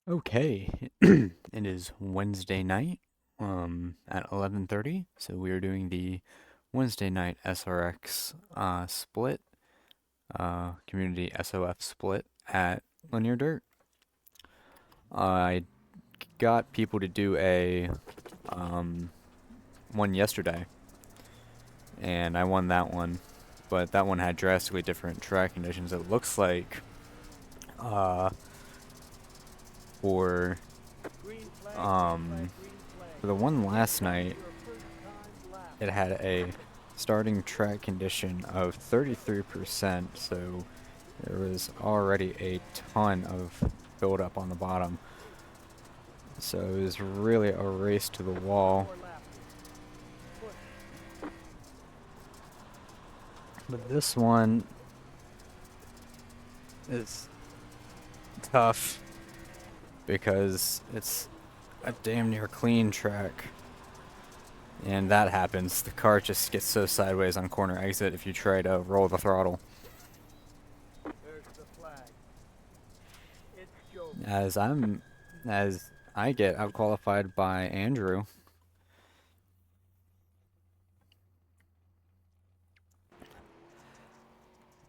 Okay, it is Wednesday night, at 11:30. So we are doing the Wednesday night SRX split, community SOF split at Lanier Dirt. I got people to do a um one yesterday, and I won that one, but that one had drastically different track conditions. It looks like uh for um for the one last night. It had a starting track condition of 33%, so there was already a ton of buildup on the bottom. So it was really a race to the wall. But this one is tough because it's a damn near clean track. And that happens. The car just gets so sideways on corner exit if you try to roll the throttle. As I get outqualified by Andrew.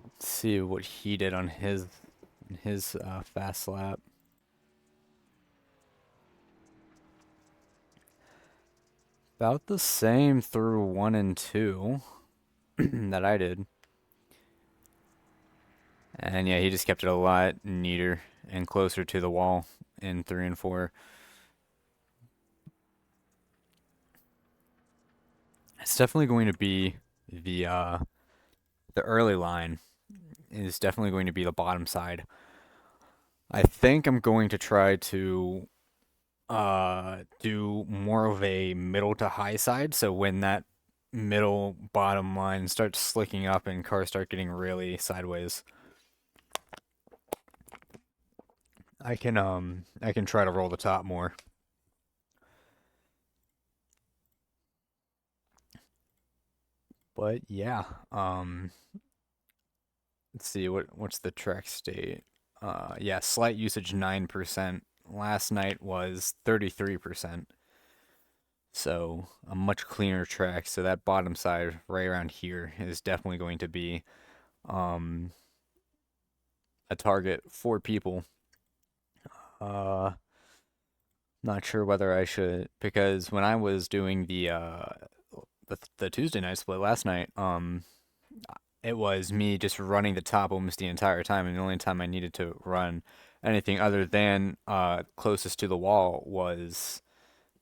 Let's see what he did on his fast lap. About the same through 1 and 2 that I did. And yeah, he just kept it a lot neater and closer to the wall in 3 and 4. It's definitely going to be the early line is definitely going to be the bottom side. I think I'm going to try to do more of a middle to high side, so when that middle bottom line starts slicking up and cars start getting really sideways, I can try to roll the top more. But yeah, let's see what's the track state. Yeah, slight usage 9%. Last night was 33%. So a much cleaner track. So that bottom side right around here is definitely going to be um a target for people. Uh, Not sure whether I should, because when I was doing the Tuesday night split last night, it was me just running the top almost the entire time, and the only time I needed to run anything other than closest to the wall was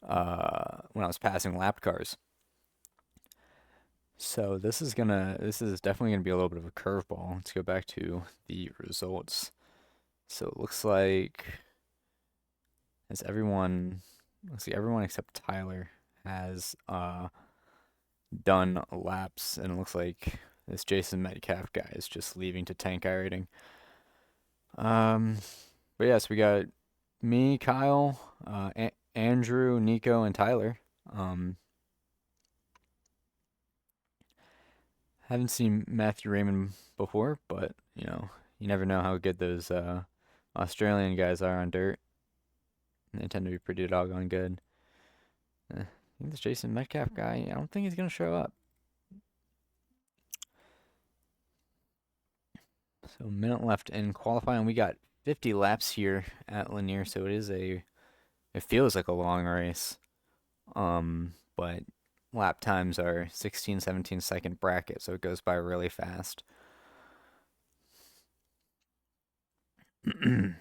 when I was passing lap cars. So this is definitely gonna be a little bit of a curveball. Let's go back to the results. So it looks like as everyone, let's see, everyone except Tyler has done laps, and it looks like this Jason Metcalf guy is just leaving to tank iRating. Um, but yes, we got me, Kyle, Andrew, Nico, and Tyler. Um, haven't seen Matthew Raymond before, but you never know how good those Australian guys are on dirt. They tend to be pretty doggone good. I think this Jason Metcalf guy, I don't think he's gonna show up. So a minute left in qualifying. We got 50 laps here at Lanier, so it feels like a long race. But lap times are 16, 17-second bracket, so it goes by really fast. And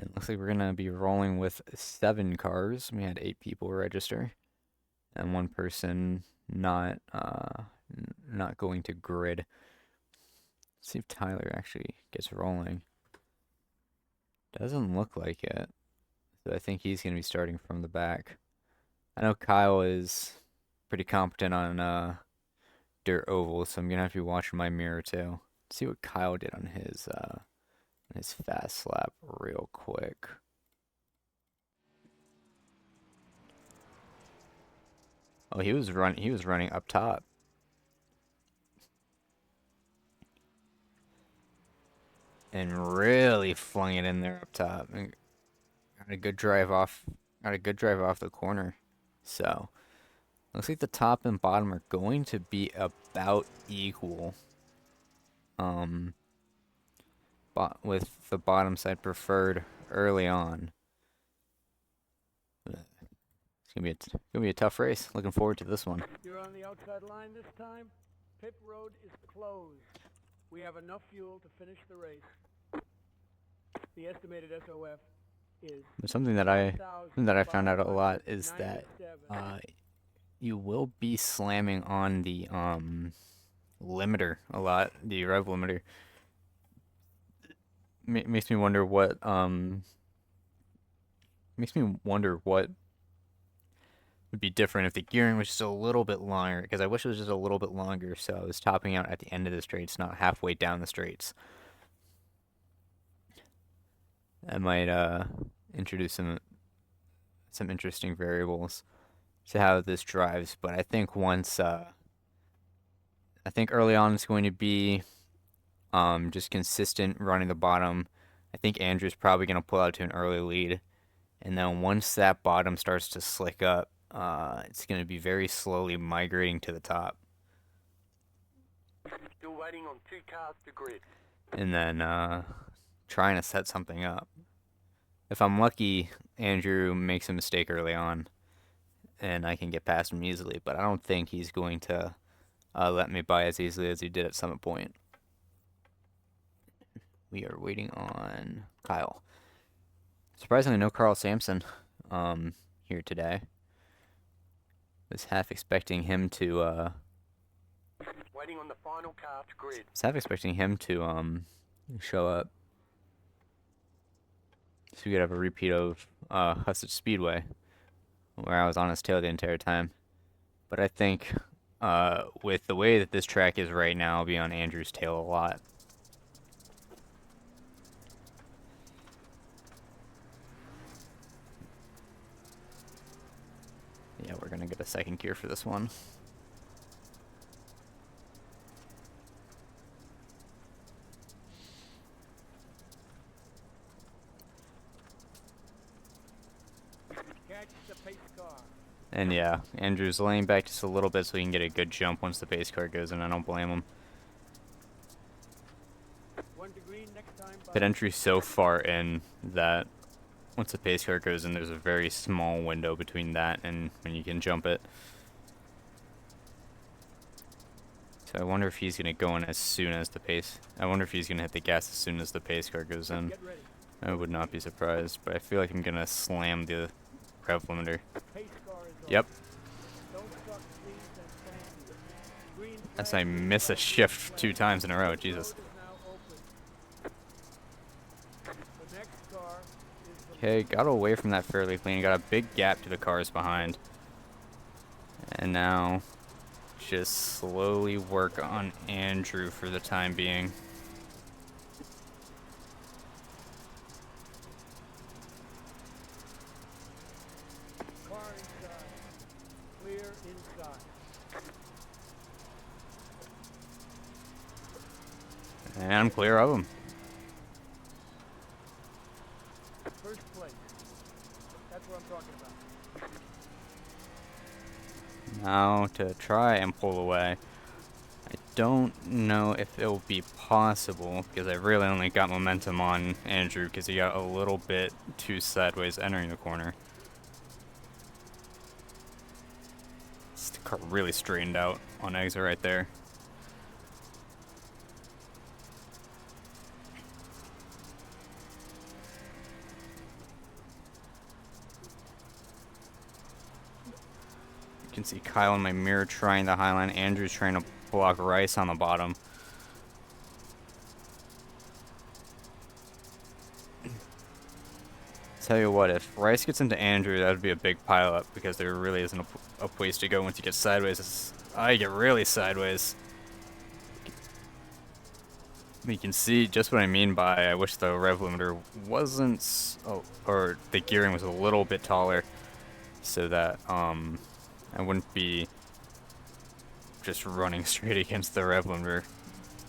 it looks like we're gonna be rolling with 7 cars. We had 8 people register, and 1 person not going to grid. Let's see if Tyler actually gets rolling. Doesn't look like it. So I think he's gonna be starting from the back. I know Kyle is pretty competent on dirt oval, so I'm gonna have to be watching my mirror too. See what Kyle did on his fast lap real quick. Oh, he was running up top. and really flung it in there up top. And got a good drive off. Got a good drive off the corner. So looks like the top and bottom are going to be about equal. With the bottom side preferred early on. It's gonna be a tough race. Looking forward to this one. You're on the outside line this time. Pit road is closed. We have enough fuel to finish the race. The estimated SOF is. But something that I found out a lot is that you will be slamming on the limiter a lot, the rev limiter. Makes me wonder what would be different if the gearing was just a little bit longer, because I wish it was just a little bit longer so I was topping out at the end of the straights, not halfway down the straights. That might introduce some interesting variables to how this drives, but I think I think early on it's going to be just consistent running the bottom. I think Andrew's probably going to pull out to an early lead, and then once that bottom starts to slick up, it's going to be very slowly migrating to the top. Still waiting on 2 cars to grid. And then trying to set something up. If I'm lucky, Andrew makes a mistake early on, and I can get past him easily, but I don't think he's going to let me by as easily as he did at Summit Point. We are waiting on Kyle. Surprisingly, no Carl Sampson here today. Was half expecting him to waiting on the final car to grid. Was half expecting him to show up, so we could have a repeat of Hussett Speedway, where I was on his tail the entire time. But I think with the way that this track is right now, I'll be on Andrew's tail a lot. Yeah, we're gonna get a second gear for this one. Catch the pace car. And yeah, Andrew's laying back just a little bit so he can get a good jump once the pace car goes in. I don't blame him. Pit entry's so far in that once the pace car goes in, there's a very small window between that and when you can jump it. So I wonder if he's going to go in as soon as the pace... I wonder if he's going to hit the gas as soon as the pace car goes in. I would not be surprised, but I feel like I'm going to slam the rev limiter. Yep. As I miss a shift 2 times in a row, Jesus. Okay, got away from that fairly clean. Got a big gap to the cars behind. And now, just slowly work on Andrew for the time being. Car inside. Clear inside. And I'm clear of him. First place. That's what I'm talking about. Now to try and pull away. I don't know if it'll be possible because I really only got momentum on Andrew because he got a little bit too sideways entering the corner. The car really straightened out on exit right there. You can see Kyle in my mirror trying the highline. Andrew's trying to block Rice on the bottom. Tell you what, if Rice gets into Andrew, that would be a big pileup because there really isn't a place to go once you get sideways. I get really sideways. You can see just what I mean by I wish the rev limiter wasn't, or the gearing was a little bit taller so that I wouldn't be just running straight against the rev limiter.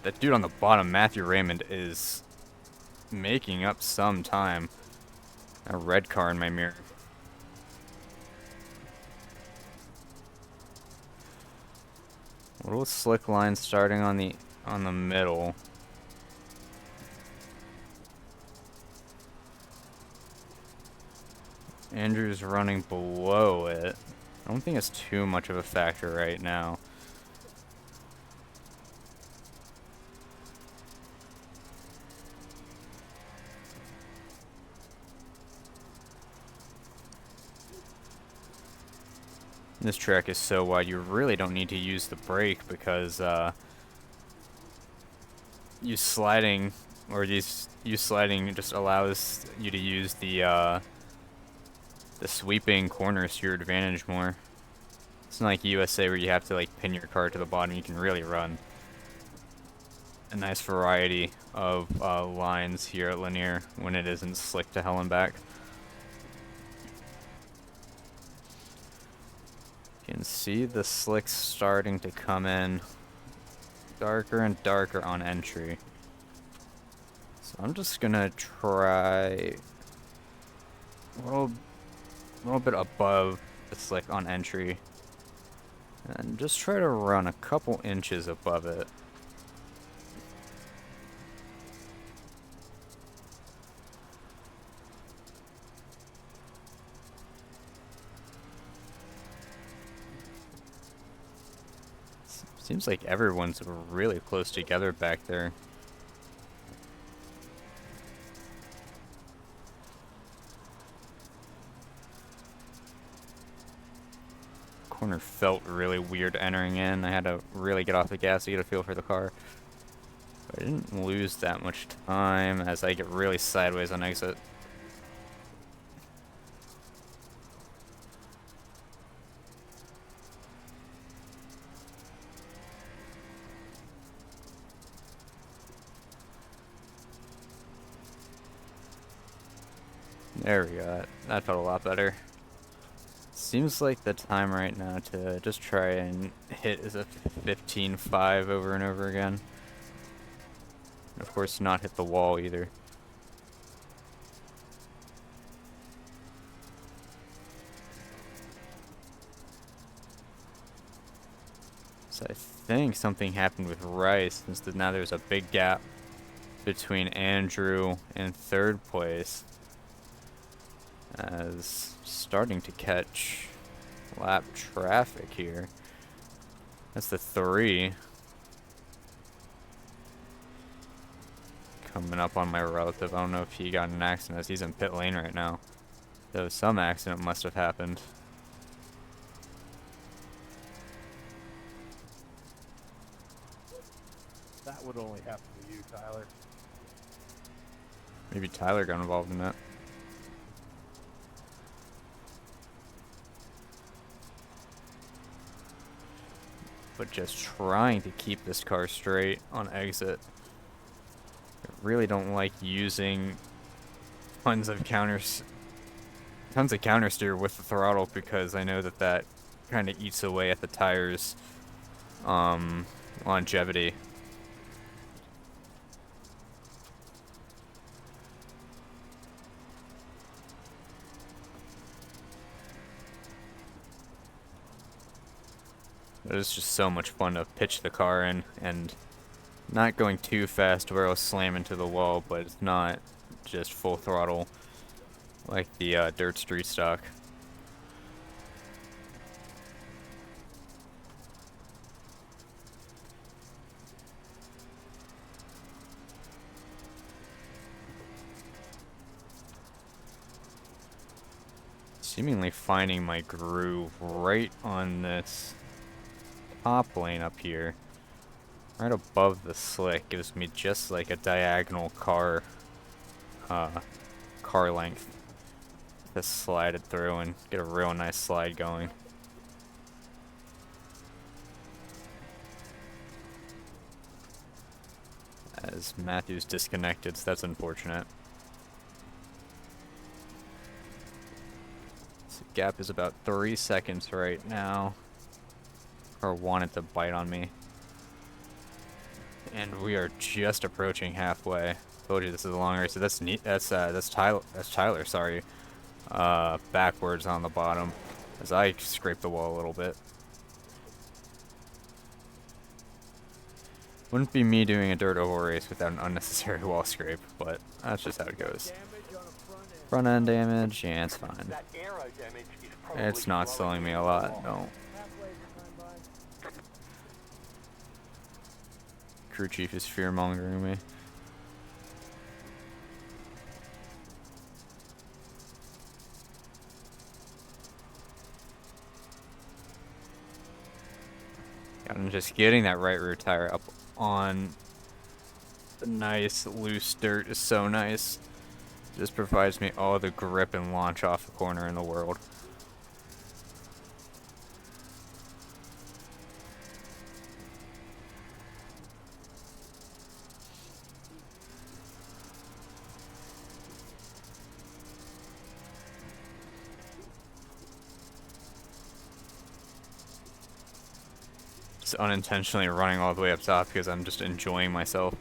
That dude on the bottom, Matthew Raymond, is making up some time. A red car in my mirror. Little slick line starting on the middle. Andrew's running below it. I don't think it's too much of a factor right now. This track is so wide, you really don't need to use the brake because you sliding just allows you to use the sweeping corners to your advantage more. It's not like USA where you have to like pin your car to the bottom. You can really run a nice variety of lines here at Lanier when it isn't slick to hell and back. You can see the slicks starting to come in darker and darker on entry. So I'm just gonna try a little bit above the slick on entry and just try to run a couple inches above it. Seems like everyone's really close together back there. Corner felt really weird entering in. I had to really get off the gas to get a feel for the car. But I didn't lose that much time as I get really sideways on exit. There we go. That felt a lot better. Seems like the time right now to just try and hit is a 15.5 over and over again. And of course, not hit the wall either. So I think something happened with Rice, since now there's a big gap between Andrew and third place. As starting to catch lap traffic here. That's the 3. Coming up on my relative. I don't know if he got in an accident as he's in pit lane right now. So some accident must have happened. That would only happen to you, Tyler. Maybe Tyler got involved in that. But just trying to keep this car straight on exit. I really don't like using tons of countersteer with the throttle because I know that kind of eats away at the tires' longevity. It was just so much fun to pitch the car in and not going too fast where I'll slam into the wall, but it's not just full throttle like the dirt street stock. Seemingly finding my groove right on this top lane up here, right above the slick, gives me just like a diagonal car length to slide it through and get a real nice slide going. As Matthew's disconnected, so that's unfortunate. So gap is about 3 seconds right now. Or wanted to bite on me. And we are just approaching halfway. Told you this is a long race. So that's neat. That's Tyler. That's Tyler. Sorry. Backwards on the bottom, as I scraped the wall a little bit. Wouldn't be me doing a dirt oval race without an unnecessary wall scrape, but that's just how it goes. Front end damage, yeah, it's fine. It's not slowing me a lot, no. Crew chief is fear-mongering me. I'm just getting that right rear tire up on the nice loose dirt is so nice. This provides me all the grip and launch off the corner in the world. Just unintentionally running all the way up top because I'm just enjoying myself.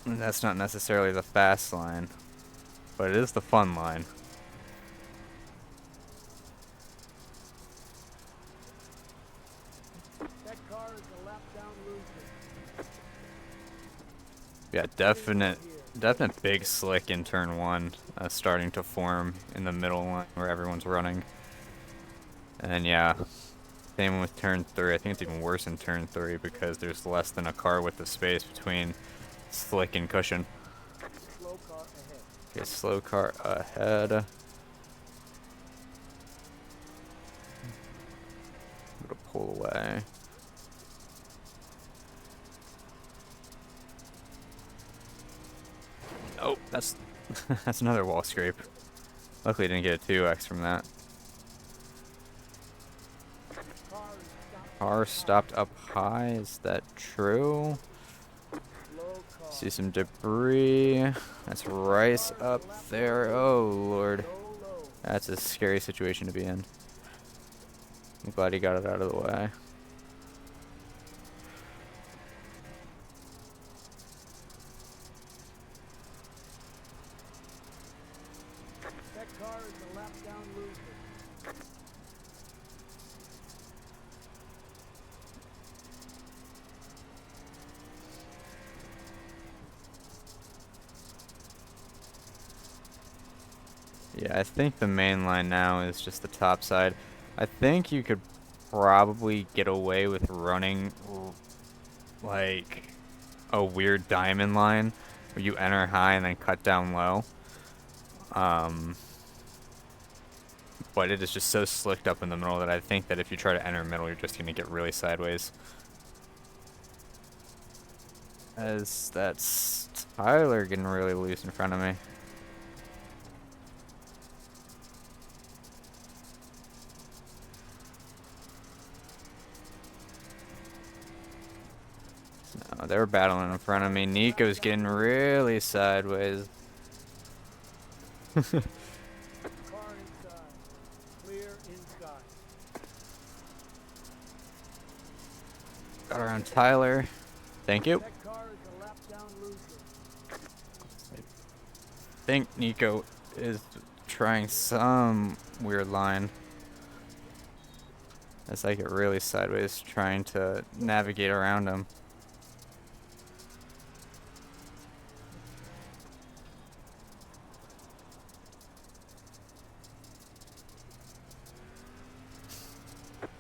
And that's not necessarily the fast line, but it is the fun line. That car is a lap down loser. Yeah, definite big slick in turn 1, starting to form in the middle line where everyone's running. And yeah, same with turn 3. I think it's even worse in turn 3 because there's less than a car width of space between slick and cushion. Slow car ahead. Okay, slow car ahead. I'm gonna pull away. Oh, that's that's another wall scrape. Luckily, I didn't get a 2x from that. Car stopped up high. Is that true? See some debris. That's rice up there. Oh, Lord. That's a scary situation to be in. I'm glad he got it out of the way. That car is a lap down loser. Yeah, I think the main line now is just the top side. I think you could probably get away with running like a weird diamond line where you enter high and then cut down low. But it is just so slicked up in the middle that I think that if you try to enter middle, you're just going to get really sideways. As that's Tyler getting really loose in front of me. No, they were battling in front of me. Nico's getting really sideways. Car inside. Clear inside. Got around Tyler. Thank you. That car is a lap down loser. I think Nico is trying some weird line. As I get really sideways trying to navigate around him.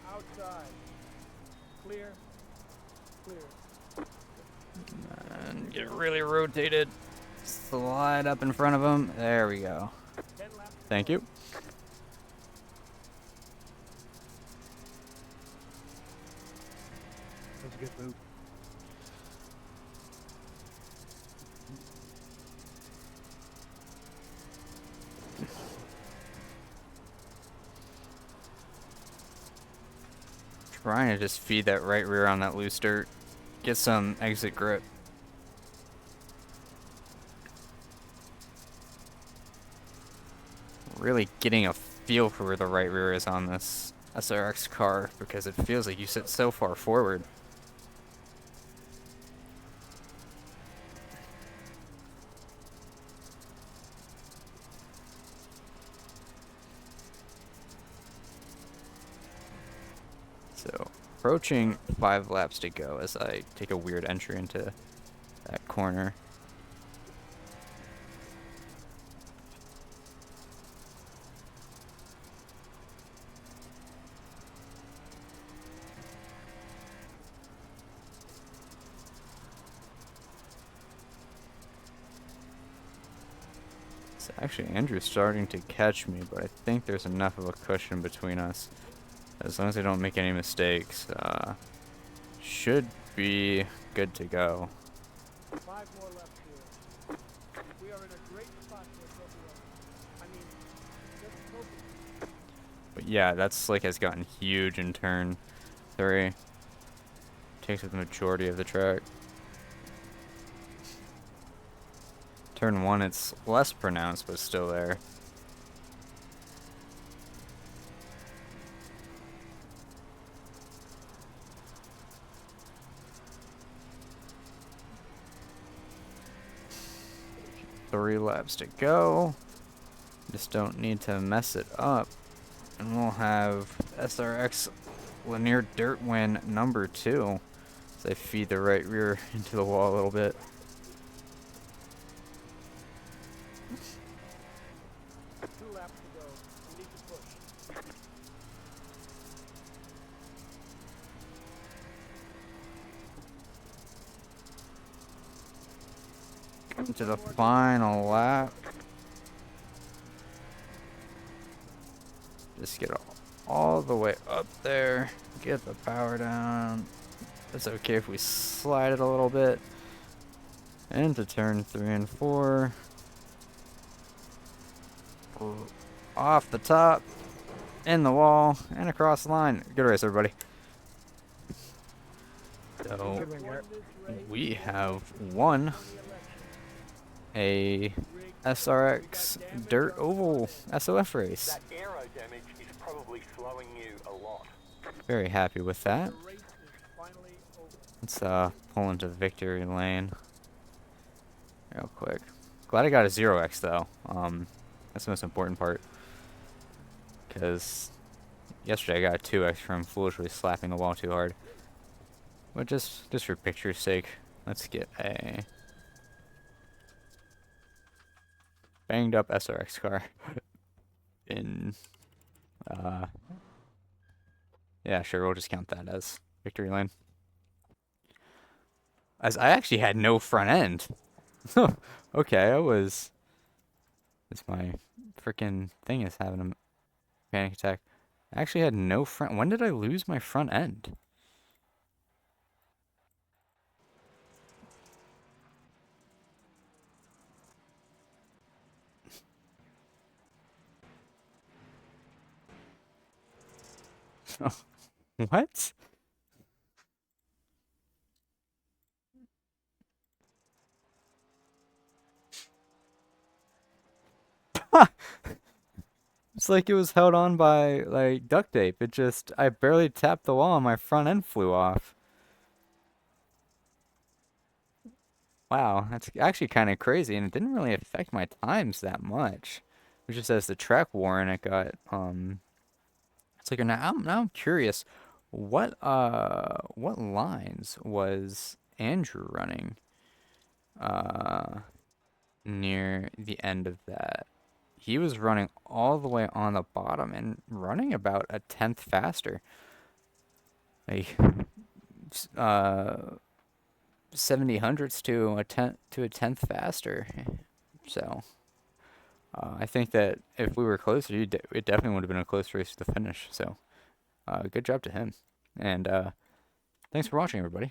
Outside. Clear. Clear. And get really rotated. Slide up in front of him. There we go. 10 laps. Thank you. That was a good move. Trying to just feed that right rear on that loose dirt. Get some exit grip. Really getting a feel for where the right rear is on this SRX car because it feels like you sit so far forward. approaching 5 laps to go as I take a weird entry into that corner. So actually, Andrew's starting to catch me, but I think there's enough of a cushion between us. As long as I don't make any mistakes, should be good to go. 5 more left here. We are in a great spot for a trophy run. I mean, just focus. But yeah, that slick has gotten huge in turn 3. Takes up the majority of the track. Turn 1, it's less pronounced, but still there. Three laps to go. Just don't need to mess it up. And we'll have SRX Lanier Dirt Win number 2. As I feed the right rear into the wall a little bit. Two laps to go. We need to push. Into the final lap. Just get all the way up there. Get the power down. It's okay if we slide it a little bit. Into turn 3 and 4. Off the top. In the wall. And across the line. Good race, everybody. So, we have won a SRX Dirt Oval SOF race. That aero damage is probably slowing you a lot. Very happy with that. The race is finally over. Let's pull into victory lane real quick. Glad I got a 0x though. That's the most important part. Because yesterday I got a 2x from foolishly slapping the wall too hard. But just for picture's sake, let's get a banged up SRX car in yeah, sure, we'll just count that as victory lane. As I actually had no front end. Okay, this my freaking thing is having a panic attack. I actually had no front. When did I lose my front end? What? It's like it was held on by like duct tape. I barely tapped the wall and my front end flew off. Wow, that's actually kind of crazy, and it didn't really affect my times that much. It was just as the track wore and it got it's like now I'm curious, what lines was Andrew running near the end of that? He was running all the way on the bottom and running about a 10th faster. Like 70 hundredths to a 10th faster. So I think that if we were closer, it definitely would have been a close race to the finish. So good job to him. And thanks for watching, everybody.